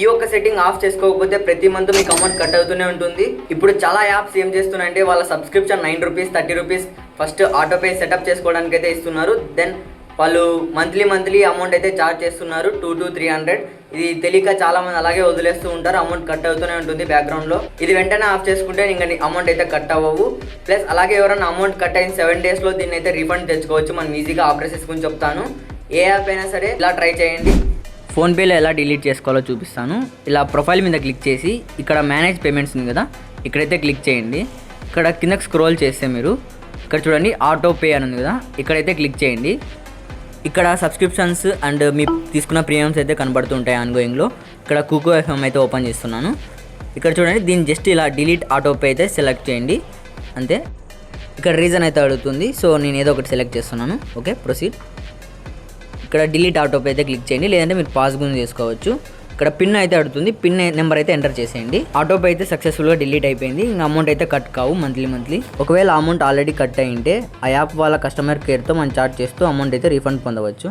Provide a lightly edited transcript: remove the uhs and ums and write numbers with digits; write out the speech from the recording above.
ఈ ఒక్క setting off చేసుకోకపోతే ప్రతి మంత్ మీకు అమౌంట్ కట్ అవుతూనే ఉంటుంది. ఇప్పుడు చాలా యాప్స్ ఏం చేస్తున్నాయంటే వాళ్ళ subscription 9 rupees 30 rupees first autopay setup చేసుకోవడానికి అయితే ఇస్తున్నారు. దెన్ వాళ్ళు మంత్లీ అమౌంట్ అయితే ఛార్జ్ చేస్తున్నారు 200 to 300. ఇది తెలియక చాలా మంది అలాగే వదిలేస్తూ ఉంటారు, అమౌంట్ కట్ అవుతూనే ఉంటుంది బ్యాక్గ్రౌండ్లో. ఇది వెంటనే ఆఫ్ చేసుకుంటే ఇంకా అమౌంట్ అయితే కట్ అవ్వవు. ప్లస్ అలాగే ఎవరైనా అమౌంట్ కట్ అయిన 7 daysలో దీన్ని అయితే రీఫండ్ తెచ్చుకోవచ్చు. మనం ఈజీగా ఆపరేషన్స్ గురించి చెప్తాను. ఏ యాప్ అయినా సరే ఇలా ట్రై చేయండి. ఫోన్పేలో ఎలా డిలీట్ చేసుకోవాలో చూపిస్తాను. ఇలా ప్రొఫైల్ మీద క్లిక్ చేసి ఇక్కడ మేనేజ్ పేమెంట్స్ ఉంది కదా, ఇక్కడైతే క్లిక్ చేయండి. ఇక్కడ కిందకి స్క్రోల్ చేస్తే మీరు ఇక్కడ చూడండి ఆటో పే అని ఉంది కదా, ఇక్కడైతే క్లిక్ చేయండి. ఇక్కడ సబ్స్క్రిప్షన్స్ అండ్ మీ తీసుకున్న ప్రీమియమ్స్ అయితే కనబడుతుంటాయి ఆన్గోయింగ్లో. ఇక్కడ కుకో ఎఫ్ఎం అయితే ఓపెన్ చేస్తున్నాను. ఇక్కడ చూడండి దీన్ని జస్ట్ ఇలా డిలీట్ ఆటో పే అయితే సెలెక్ట్ చేయండి అంతే. ఇక్కడ రీజన్ అయితే అడుగుతుంది, సో నేను ఏదో ఒకటి సెలెక్ట్ చేస్తున్నాను. Okay, proceed. ఇక్కడ డిలీట్ ఆటో పే అయితే క్లిక్ చేయండి, లేదంటే మీరు పాస్ గురించి చేసుకోవచ్చు. ఇక్కడ పిన్ అయితే అడుగుతుంది, పిన్ నెంబర్ అయితే ఎంటర్ చేసేయండి. ఆటో పే అయితే సక్సెస్ఫుల్గా డిలీట్ అయిపోయింది. ఇంకా అమౌంట్ అయితే కట్ కావు మంత్లీ. ఒకవేళ అమౌంట్ ఆల్రెడీ కట్ అయ్యింటే ఆ యాప్ వాళ్ళ కస్టమర్ కేర్తో మనం చాట్ చేస్తూ అమౌంట్ అయితే రీఫండ్ పొందవచ్చు.